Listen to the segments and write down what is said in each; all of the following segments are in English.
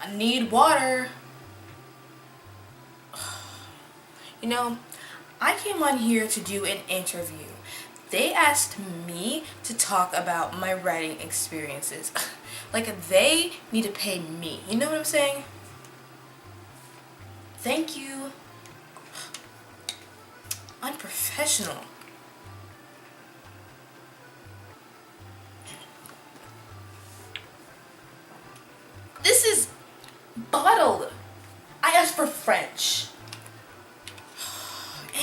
I need water. You know, I came on here to do an interview. They asked me to talk about my writing experiences. Like, they need to pay me. You know what I'm saying? Thank you. Unprofessional. This is bottled. I asked for French.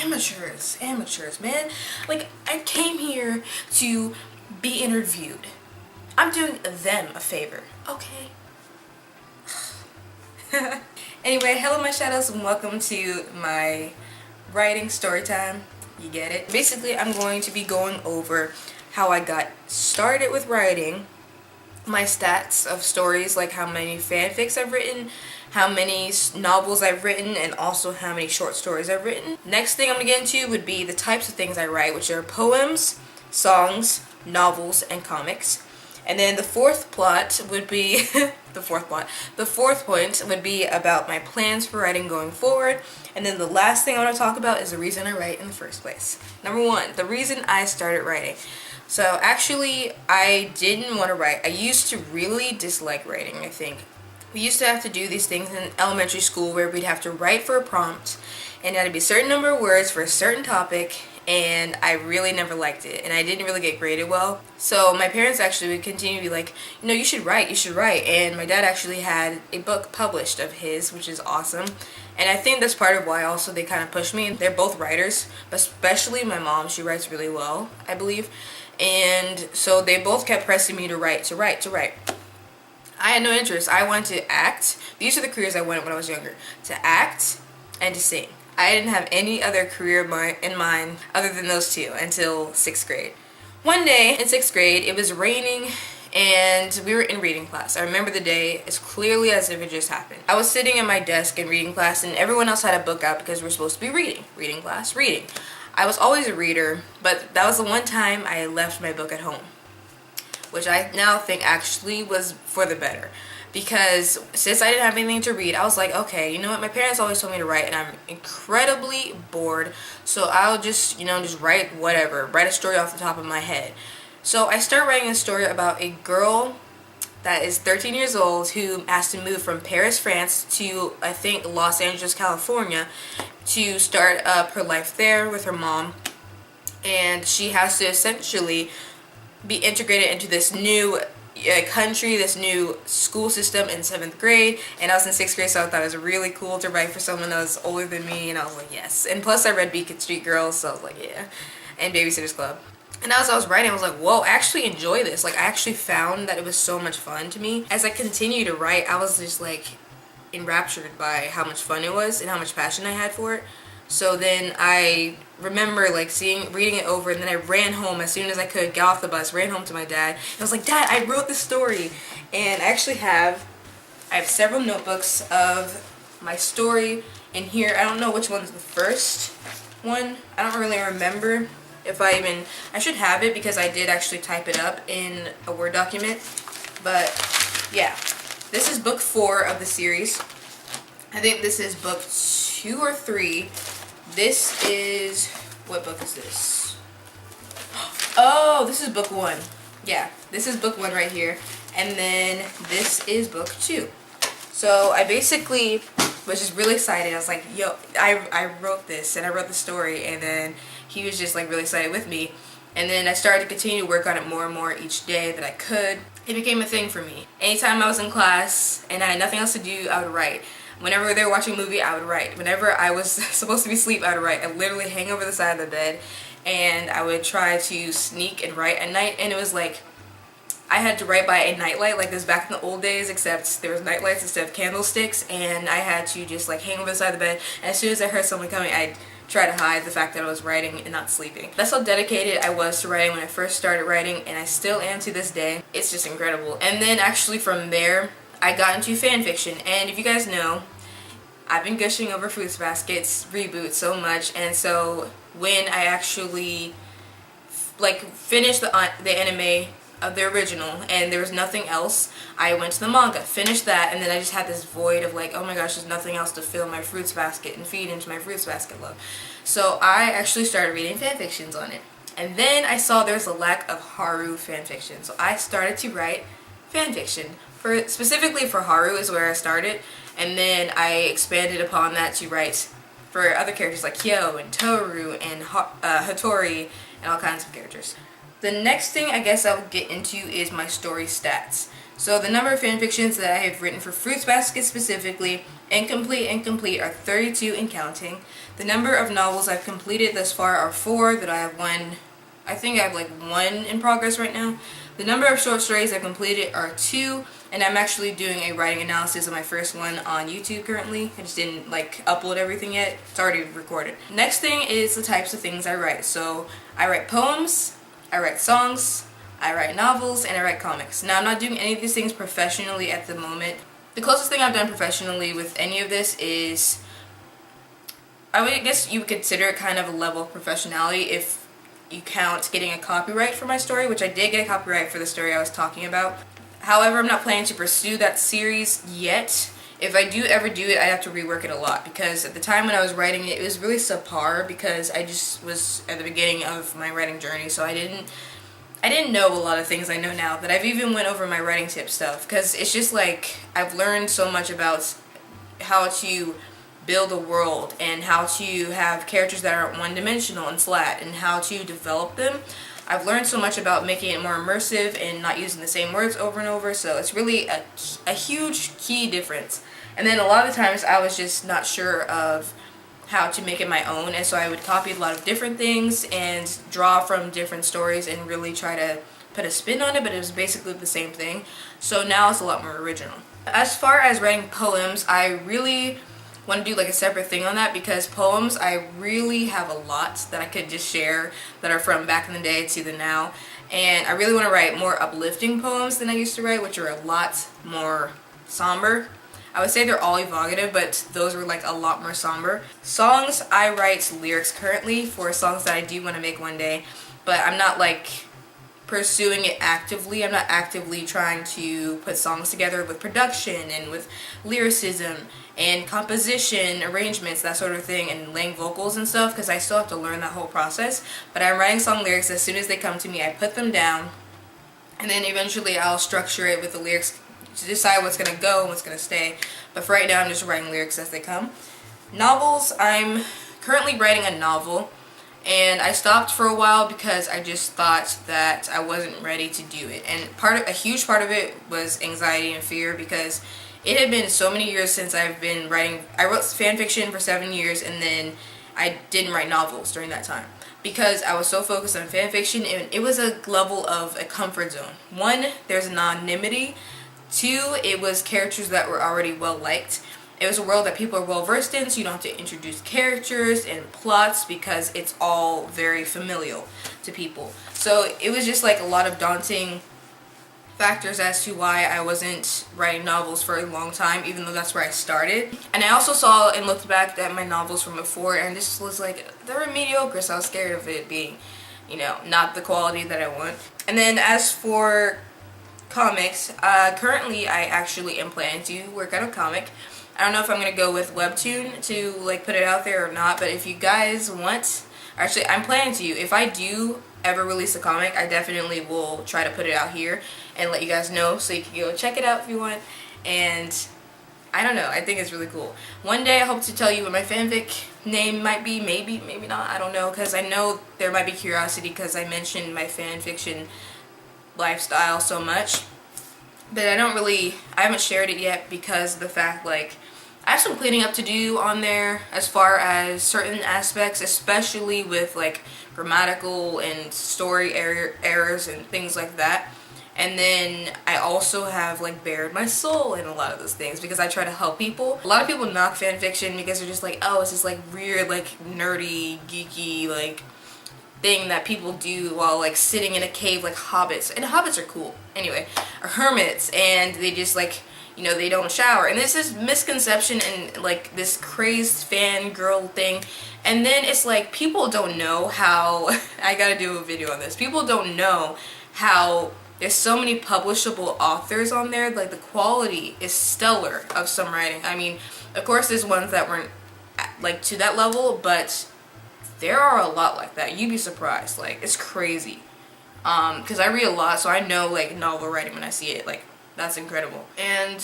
Amateurs, man. Like, I came here to be interviewed. I'm doing them a favor, okay? Anyway, hello my shadows and welcome to my writing story time. You get it? Basically, I'm going to be going over how I got started with writing, my stats of stories, like how many fanfics I've written, how many novels I've written, and also how many short stories I've written. Next thing I'm gonna get into would be the types of things I write, which are poems, songs, novels, and comics. And then the fourth plot would be the fourth point would be about my plans for writing going forward. And then the last thing I want to talk about is the reason I write in the first place. Number one, the reason I started writing. So actually, I didn't want to write. I used to really dislike writing, I think. We used to have to do these things in elementary school where we'd have to write for a prompt, and it had to be a certain number of words for a certain topic, and I really never liked it, and I didn't really get graded well. So my parents actually would continue to be like, you know, you should write, and my dad actually had a book published of his, which is awesome. And I think that's part of why also they kind of pushed me. They're both writers, but especially my mom, she writes really well, I believe. And so they both kept pressing me to write. I had no interest. I wanted to act. These are the careers I wanted when I was younger. To act and to sing. I didn't have any other career in mind other than those two until 6th grade. One day in 6th grade, it was raining and we were in reading class. I remember the day as clearly as if it just happened. I was sitting at my desk in reading class and everyone else had a book out because we're supposed to be reading. Reading class, reading. I was always a reader, but that was the one time I left my book at home, which I now think actually was for the better. Because since I didn't have anything to read, I was like, okay, you know what? My parents always told me to write, and I'm incredibly bored, so I'll just, just write whatever. Write a story off the top of my head. So I start writing a story about a girl that is 13 years old who has to move from Paris, France to, I think, Los Angeles, California to start up her life there with her mom. And she has to essentially be integrated into this new country, this new school system in 7th grade. And I was in 6th grade, so I thought it was really cool to write for someone that was older than me, and I was like, yes. And plus I read Beacon Street Girls, so I was like, yeah. And Babysitter's Club. And as I was writing, I was like, whoa, I actually enjoy this. Like, I actually found that it was so much fun to me. As I continued to write, I was just like enraptured by how much fun it was and how much passion I had for it. So then I remember like reading it over, and then I ran home as soon as I could, got off the bus, ran home to my dad. And I was like, Dad, I wrote this story. And I actually have several notebooks of my story in here. I don't know which one's the first one. I don't really remember if I should have it because I did actually type it up in a Word document. But yeah, this is book 4 of the series. I think this is book 2 or 3. This is, what book is this? Oh, this is book 1. Yeah, this is book 1 right here. And then this is book 2. So I basically was just really excited. I was like, yo, I wrote this and I wrote the story, and then he was just like really excited with me. And then I started to continue to work on it more and more each day that I could. It became a thing for me. Anytime I was in class and I had nothing else to do, I would write. Whenever they were watching a movie, I would write. Whenever I was supposed to be asleep, I would write. I'd literally hang over the side of the bed and I would try to sneak and write at night. And it was like, I had to write by a nightlight like this back in the old days, except there was nightlights instead of candlesticks, and I had to just like hang over the side of the bed, and as soon as I heard someone coming, I'd try to hide the fact that I was writing and not sleeping. That's how dedicated I was to writing when I first started writing, and I still am to this day. It's just incredible. And then actually from there, I got into fan fiction, and if you guys know, I've been gushing over Fruits Basket's reboot so much, and so when I actually like finished the anime of the original, and there was nothing else. I went to the manga, finished that, and then I just had this void of like, oh my gosh, there's nothing else to fill my fruits basket and feed into my fruits basket love. So I actually started reading fanfictions on it. And then I saw there's a lack of Haru fanfiction. So I started to write fanfiction. Specifically for Haru is where I started. And then I expanded upon that to write for other characters like Kyo and Toru and Hattori and all kinds of characters. The next thing I guess I'll get into is my story stats. So the number of fanfictions that I have written for Fruits Basket specifically, incomplete, are 32 and counting. The number of novels I've completed thus far are 4, that I have one, I think I have like 1 in progress right now. The number of short stories I've completed are 2, and I'm actually doing a writing analysis of my first one on YouTube currently. I just didn't like upload everything yet. It's already recorded. Next thing is the types of things I write. So I write poems, I write songs, I write novels, and I write comics. Now I'm not doing any of these things professionally at the moment. The closest thing I've done professionally with any of this is, I guess you would consider it kind of a level of professionality if you count getting a copyright for my story, which I did get a copyright for the story I was talking about. However, I'm not planning to pursue that series yet. If I do ever do it, I have to rework it a lot, because at the time when I was writing it, it was really subpar because I just was at the beginning of my writing journey, so I didn't know a lot of things I know now. That I've even went over my writing tip stuff, because it's just like I've learned so much about how to build a world and how to have characters that aren't one-dimensional and flat and how to develop them. I've learned so much about making it more immersive and not using the same words over and over, so it's really a huge key difference. And then a lot of the times I was just not sure of how to make it my own, and so I would copy a lot of different things and draw from different stories and really try to put a spin on it, but it was basically the same thing. So now it's a lot more original. As far as writing poems, I really want to do like a separate thing on that, because poems, I really have a lot that I could just share that are from back in the day to the now, and I really want to write more uplifting poems than I used to write, which are a lot more somber. I would say they're all evocative, but those were like a lot more somber. Songs, I write lyrics currently for songs that I do want to make one day, but I'm not like pursuing it actively. I'm not actively trying to put songs together with production and with lyricism and composition, arrangements, that sort of thing, and laying vocals and stuff, because I still have to learn that whole process. But I'm writing song lyrics. As soon as they come to me, I put them down, and then eventually I'll structure it with the lyrics to decide what's going to go and what's going to stay. But for right now, I'm just writing lyrics as they come. Novels, I'm currently writing a novel, and I stopped for a while because I just thought that I wasn't ready to do it. And a huge part of it was anxiety and fear, because it had been so many years since I've been writing. I wrote fan fiction for 7 years, and then I didn't write novels during that time because I was so focused on fan fiction, and it was a level of a comfort zone. 1, there's anonymity. 2, it was characters that were already well liked. It was a world that people are well versed in, so you don't have to introduce characters and plots because it's all very familial to people. So it was just like a lot of daunting factors as to why I wasn't writing novels for a long time, even though that's where I started. And I also saw and looked back at my novels from before, and this was like, they were mediocre, so I was scared of it being, not the quality that I want. And then as for comics, currently I actually am planning to work on a comic. I don't know if I'm going to go with Webtoon to like put it out there or not, but if you guys want, actually I'm planning to. If I do ever release a comic, I definitely will try to put it out here and let you guys know, so you can go check it out if you want. And I don't know, I think it's really cool. One day I hope to tell you what my fanfic name might be, maybe not, I don't know, because I know there might be curiosity because I mentioned my fanfiction lifestyle so much. But I haven't shared it yet because of the fact, like, I have some cleaning up to do on there as far as certain aspects, especially with like grammatical and story errors and things like that. And then I also have like bared my soul in a lot of those things because I try to help people. A lot of people knock fan fiction because they're just like, oh, it's this like weird, like nerdy, geeky, like thing that people do while like sitting in a cave, like hobbits. And hobbits are cool anyway, or hermits, and they just like, they don't shower. And this is misconception and like this crazed fangirl thing. And then it's like, people don't know how I gotta do a video on this. People don't know how there's so many publishable authors on there. Like, the quality is stellar of some writing. I mean, of course there's ones that weren't like to that level, but there are a lot like that. You'd be surprised. Like, it's crazy. Because I read a lot, so I know, like, novel writing when I see it. Like, that's incredible. And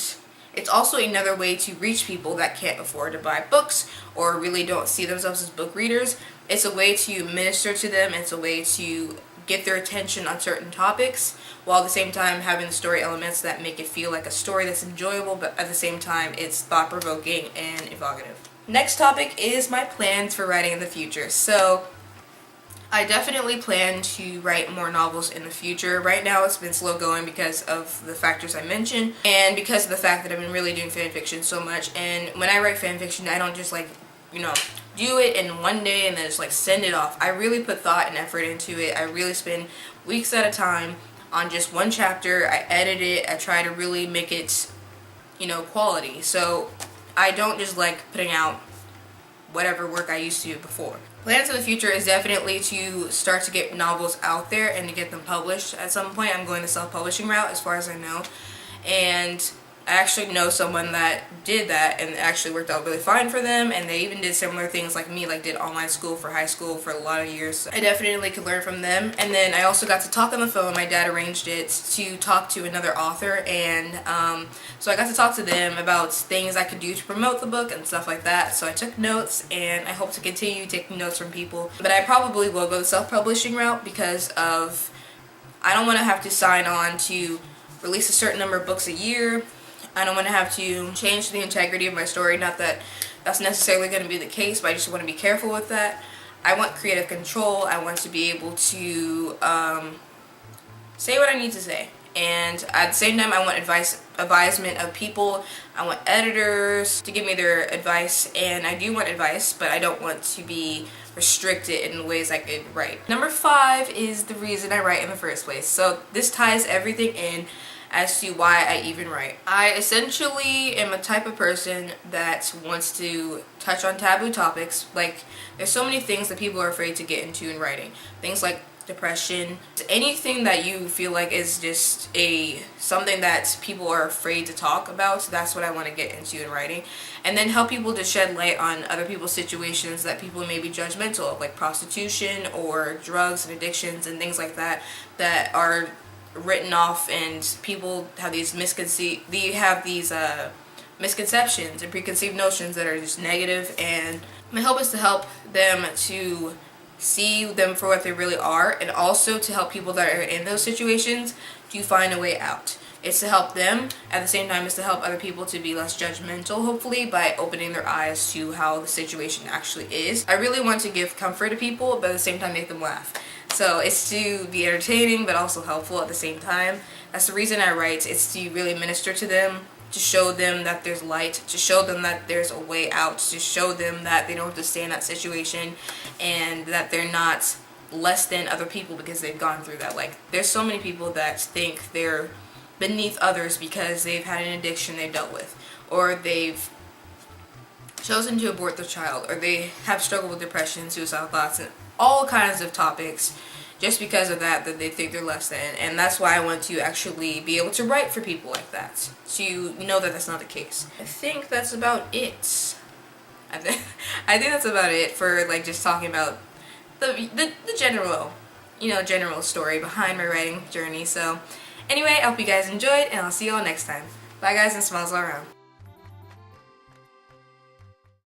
it's also another way to reach people that can't afford to buy books or really don't see themselves as book readers. It's a way to minister to them. It's a way to get their attention on certain topics, while at the same time having the story elements that make it feel like a story that's enjoyable, but at the same time it's thought-provoking and evocative. Next topic is my plans for writing in the future. So I definitely plan to write more novels in the future. Right now it's been slow going because of the factors I mentioned, and because of the fact that I've been really doing fan fiction so much. And when I write fan fiction, I don't just, like, you know, do it in one day and then just, like, send it off. I really put thought and effort into it. I really spend weeks at a time on just one chapter. I edit it. I try to really make it, you know, quality. So I don't just like putting out whatever work I used to before. Plans for the future is definitely to start to get novels out there and to get them published at some point. I'm going the self-publishing route as far as I know. And I actually know someone that did that and it actually worked out really fine for them, and they even did similar things like me, like did online school for high school for a lot of years. I definitely could learn from them. And then I also got to talk on the phone. My dad arranged it to talk to another author, and so I got to talk to them about things I could do to promote the book and stuff like that. So I took notes, and I hope to continue taking notes from people. But I probably will go the self-publishing route because of, I don't want to have to sign on to release a certain number of books a year. I don't want to have to change the integrity of my story. Not that that's necessarily going to be the case, but I just want to be careful with that. I want creative control. I want to be able to say what I need to say. And at the same time, I want advisement of people. I want editors to give me their advice, and I do want advice, but I don't want to be restricted in the ways I could write. Number 5 is the reason I write in the first place. So this ties everything in as to why I even write. I essentially am a type of person that wants to touch on taboo topics. Like, there's so many things that people are afraid to get into in writing. Things like depression, anything that you feel like is just something that people are afraid to talk about. So that's what I want to get into in writing, and then help people to shed light on other people's situations that people may be judgmental of, like prostitution or drugs and addictions and things like that, that are written off, and people have these misconceptions and preconceived notions that are just negative. And my hope is to help them to see them for what they really are, and also to help people that are in those situations to find a way out. It's to help them, at the same time it's to help other people to be less judgmental, hopefully, by opening their eyes to how the situation actually is. I really want to give comfort to people, but at the same time make them laugh. So it's to be entertaining but also helpful at the same time. That's the reason I write. It's to really minister to them, to show them that there's light, to show them that there's a way out, to show them that they don't have to stay in that situation, and that they're not less than other people because they've gone through that. Like, there's so many people that think they're beneath others because they've had an addiction they've dealt with, or they've chosen to abort their child, or they have struggled with depression, suicidal thoughts, and all kinds of topics just because of that they think they're less than. And that's why I want to actually be able to write for people like that, to know that that's not the case. I think that's about it. I think that's about it for, like, just talking about the general, general story behind my writing journey. So anyway, I hope you guys enjoyed, and I'll see you all next time. Bye guys, and smiles all around.